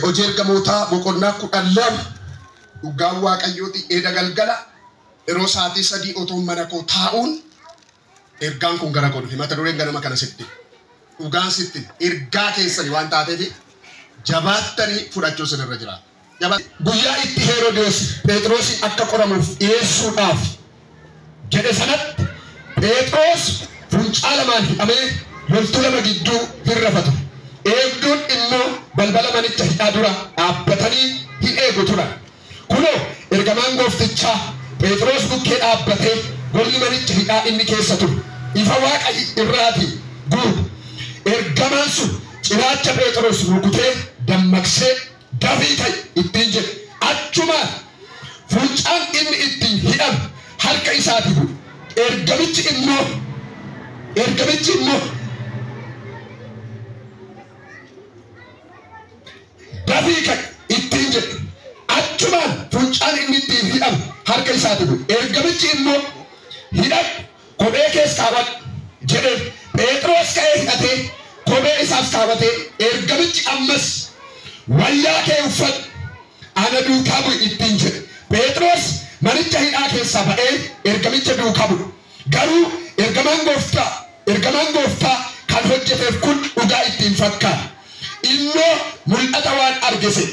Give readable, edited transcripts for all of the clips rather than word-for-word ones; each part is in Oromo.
hojii ergamoota boqonnaa 12 dhugaa waaqayyooti eeda galgala yeroo sa'aatii 3 otoo mana koo taa'uun ergaan kun gara godhu himata dureen ganama kana sitti dhugaan sitti ergaa keessani waan taateef jabaattanii fudhachuu sinirra jira. Guyyaa itti Heroodis Phexrosin akka qoramuuf dhiyeessuudhaaf jedhe sanatti Phexros fuuncaa lamaan hidhamee loltuu lama gidduu hirrafatu. Eegduun immoo balbala manicha hidhaa dura dhaabbatanii hin eegu turan. Kunoo ergamaan gooftichaa Phexros bukkee dhaabbatee golli manicha hidhaa inni keessa ture. Ifa Waaqa irraatii guutu. Ergamaan sun cinaacha Phexros rukutee dammaqsee dafii ta'e ittiin jedhe. Achumaan fuuncaan inni ittiin hidhame harka isaatii bu'e. Ergamichi immoo dafii ka'e ittiin jedhe. Achumaan fuuncaan inni ittiin hidhame harka isaatii bu'e. Ergamichi immoo hidhadhu kophee keessa kaawwadhu jedheen. Phexros ka'ee hidhatee kophee isaaf kaawwatee ergamichi ammas wayyaa kee uffadhu ana duukaa bu'i ittiin jedhe. Phexros manicha hidhaa keessaa ba'ee ergamicha duukaa bu'e. Garuu ergamaan gooftaa kan hojjeteef kun dhugaa ittiin fakkaata. Innoo mul'ata waan argise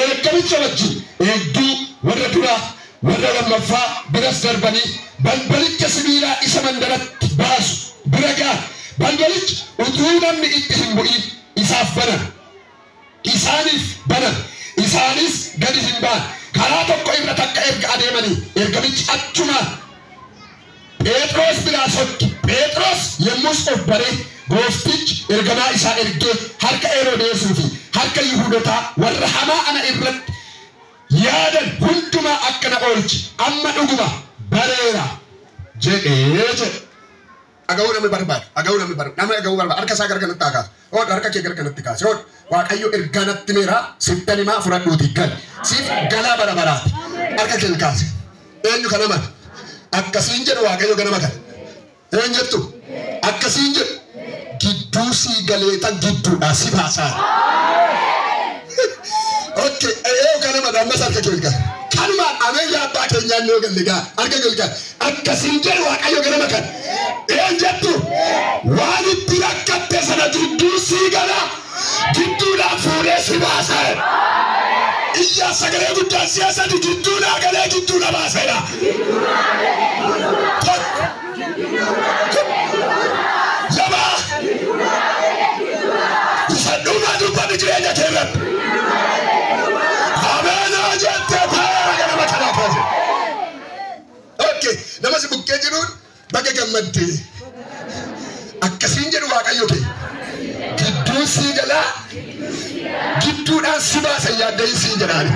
ergamicha wajjin eegduu warra duraa warra lammaffaa biras darbanii balbalicha sibiilaa isa mandaratti baasu bira ga'a. Balbalichi utuu namni itti hin bu'in isaaf banan. Isaaniif banan. Isaanis gadi hin ba'an. Karaa tokko irra takka erga adeemanii ergamichi achumaan Phexros biraa sokke. Phexros yommus of baree gooftichi ergamaa isaa ergee harka Heroodesii fi harka Yihuudotaa warra hamaa ana irratti yaadan hundumaa akka na oolchi amma dhuguma bareera jedhee. Agawuu namni barbaadu. Nama agawuu barbaadu. Harka isaa gara kanatti kaasa. Harka kee gara kanatti kaasa. Waaqayyo ergaa natti meera sittani maa fudhadhuuti gal. Siif galaa bara baraati. Harka kee kaasa. Eenyu kana mata. Akkasiin jedhu waaqayyo ganama kana. Eenyu jettu. Akkasiin jedhu. Gidduu sii galeetan gidduudhaa si baasaa. Okay. Kana mata ammas harka kee kaasa. Kanumaan ammayyaa abbaa keenyaan yoo galle gaa. Harka kee kaasa. Akkasiin jedhu waaqayyo ganama kana. Eenjattu waan itti rakkatte sana gidduu sii gala gidduudhaan fuudhee si baasaa. Iyyaa sagalee guddaan siyaasatti gidduudhaa galee gidduudha baaseera. Lama isa dhumaa dubbanni jireenya keerratti. Ameenaa jettee taa'ee ganama kanaa kaase. Okay, nama si bukkee jiruun baga gammaddee akkasiin jedhu waaqayyo kee gidduu sii galaa gidduudhaan si baasa yaaddee sii jedhaani.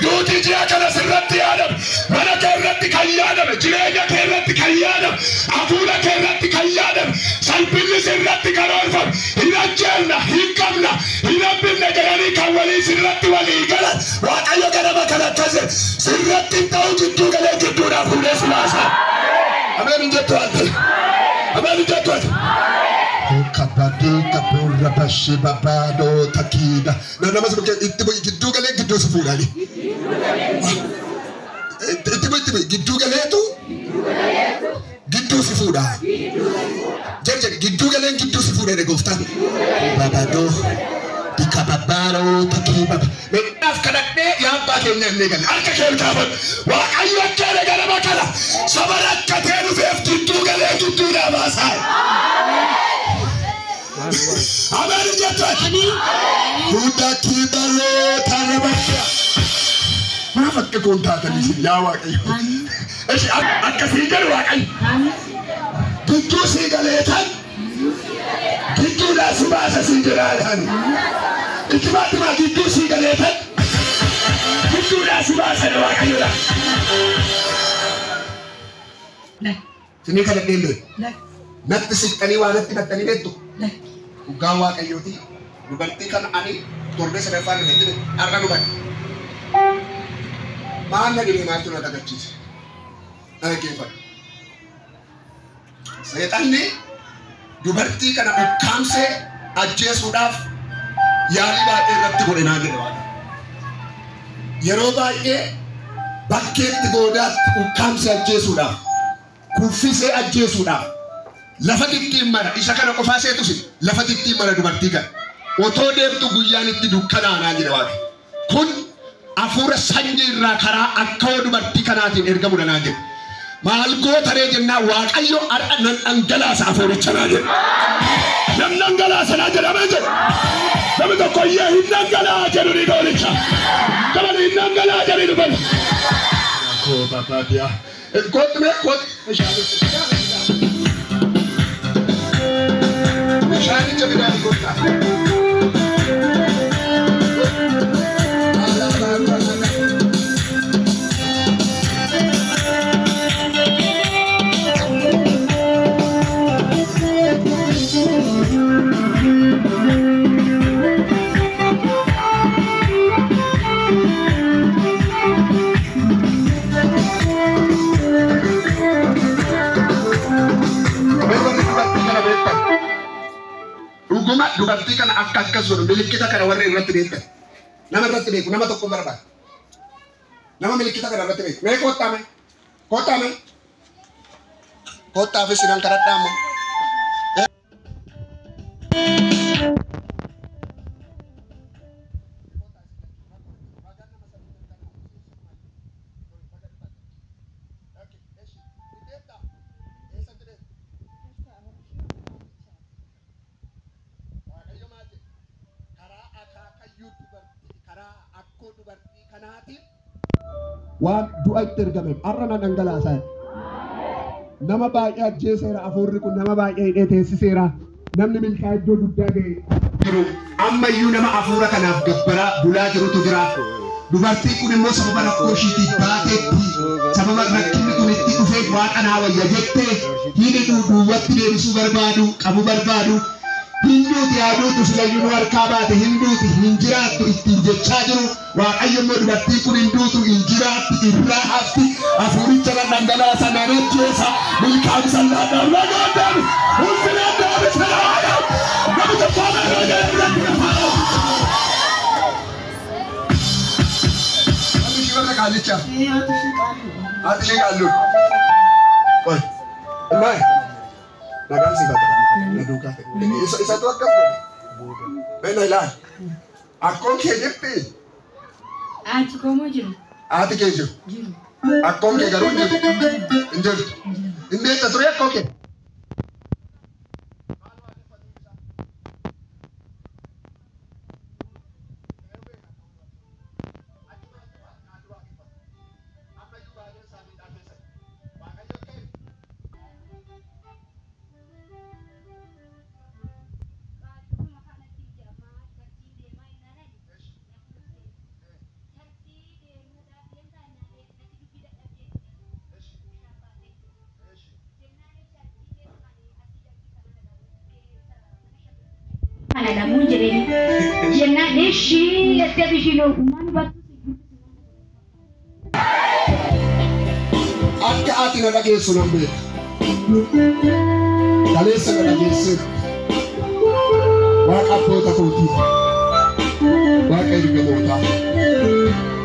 Duuti ji'a kana sirratti yaadame mana kee irratti kan yaadame jireenya kee irratti kan yaadame hafuura kee irratti kan yaadame salphinni sirratti kan oolfame hin ajjeelna hin qabna hin habbinne jedhanii kan walii sirratti walii galan waaqayyo ganama kana akkasi sirratti hin ta'u gidduu galee gidduudhaan fuudhee si baasa. Ameen jettu ante. Ameen jettu ante. Kabadee kabura bashi babado takida. Nama sebagai itu gidduu galee gidduu si fuudhani. Itu gidduu galee tu. Gidduu si fuudha. Jadi gidduu galee gidduu si fuudha gooftaan. Babado dikababaro takiba. Menaaf kadhadhee yaabbaa keenya hin eegalle. Harka kee kaafadhu. Waaqayyo akkana ganama kana saba rakkatee dhufeef gidduu galee gidduudhaa baasaa. Amen jettu. Huda kibaloo tarabasha. Maaf akka kun taatanii yaa waaqayyo. Eshi akkasii jedhu waaqayyo. Gidduu sii galeetan gidduudhaa si baasa siin jedhaan. Ittibaattuma gidduu sii galeetan gidduudhaa si baasa waaqayyoodha. Sinii kadhadhee illee. Natti siqxanii waa natti battanii beektu. Dhugaa waaqayyooti. Dubartii kana ani torbee sadaffaan irratti har'a dhugatti. Maal na dhibee maaltu na dhagachiise? Na dhaggeeffadhu. Seexanni dubartii kana ukkaamsee ajjeesuudhaaf yaalii baay'ee irratti godhinaa jedhe Waaqa. Yeroo baay'ee bakkeetti goodaatti ukkaamsee ajjeesuudhaaf kuffisee ajjeesuudhaaf lafa ittiin mara isa kana qofaa seetus lafa ittiin mara dubartii kana otoo deemtu guyyaan itti dukkanaanaa jedhe Waaqa. Kun afuura sanyii irraa karaa akka dubartii kanaatiin ergamu danaa jedhe. Maal gootaree jennaa Waaqayyo har'a nan dhangalaasa afuuricha naa jedhe. Nam dhangalaasa naa jedhamee jedhe. Namni tokko iyyee hin dhangalaa jedhu ni goolicha. Kamani hin dhangalaa jedhu ni bala. Koo babaadiyaa. Kootu mee kootu. Bishaanicha midhaan goota. Dubartii kana akka sunu milikkita kana warra irratti beektan nama irratti beeku nama tokko barbaada nama milikkita kana irratti beeku mee kottaame sinan kadhadhaamu waan du'a itti ergame arra na dhangalaasan nama baay'ee ajjeeseera afuurri kun nama baay'ee hidhee teessiseera namni milkaa iddoo guddaa ga'e jiru ammayyuu nama afuura kanaaf gabbaraa bulaa jirutu jira dubartii kun immoo sababa rakkoo ishiitiif baateetti sababa rakkinni kun itti dhufee waaqanaa wayya jettee hidhi duwwatti deebisuu barbaadu qabu barbaadu hinduuti yaaduutu silayyuu nu harkaa baate hinduuti hin jiraattu ittiin jechaa jiru Waaqayyo immoo dubartii kun hinduutu hin jiraatti irraa hafti afuuricha na dhangalaasa nan ajjeesa milkaa'insa laadhaaf lagaadhaan ulfinaan daabisa laadhaaf namicha faana irraa irratti nafaadhaaf. Ati shibata kaalicha. Ati shee kaalluun. Oy. Ilmaa'e. Nagaan si bata. Na duukaa ta'e. Isatu akkas godhe. Beena ilaali. Akkoon kee jirti. Ati komo jiru. Ati kee jiru. Jiru. Akkoon kee garuu hin jirtu. Hin jirtu. Hin beekta ture akkoo kee. Ada muncul ini, jenna desi, ada bisino, uman batu. Akka ati na dhageessu nan beeka. Kaleessa na dhageesse. Waaqa abboota kootii. Waaqa ergamootaa.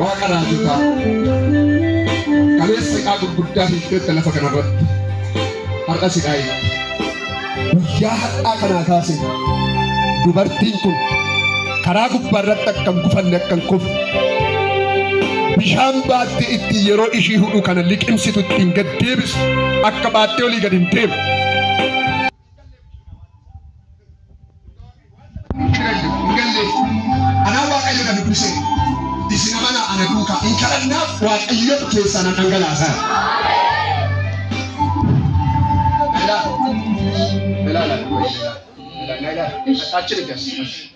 Waaqa raajotaa. Kaleessa siqaa gurguddaa hiikteetta lafa kanarratti. Har'a siqaa hiikte. Guyyaa har'aa kanaa kaase. Dubartiin kun karaa gubbaarratti akkan gufanne akkan kufu. Bishaan baattee itti yeroo ishii hudhu kana liqimsitu ittiin gad deebisu akka baattee olii gad hin deemu. Anaa Waaqayyo na dubbise isin amanaa ana duukaa hin kadhannaaf Waaqayyo keessaa na dhangalaasaa. Achi gas.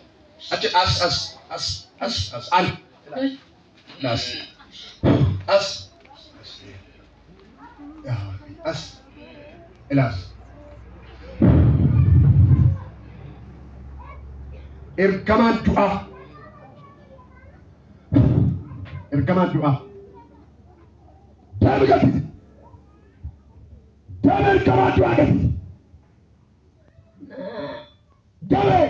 Achi as al. Nas. As. Ya, as. Elas. Ergaman doa. Ergaman doa. Jangan ganti. Jangan ergaman doa ganti. Jangan.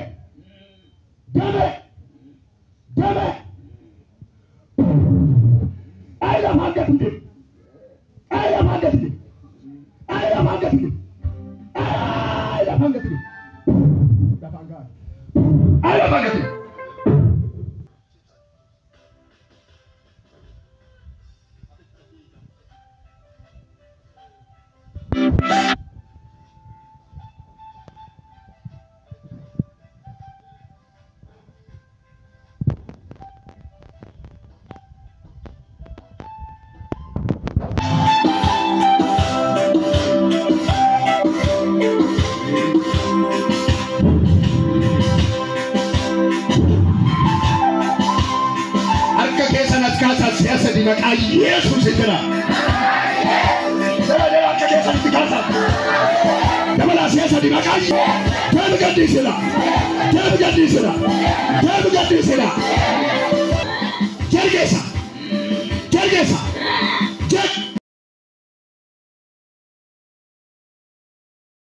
Jangan. Lafangati. Lafangati. Siasa di maka Yesus segera. Jangan siasa di casa. Jangan siasa di maka. Jangan ganti sila. Jangan ganti sila. Jangan ganti sila.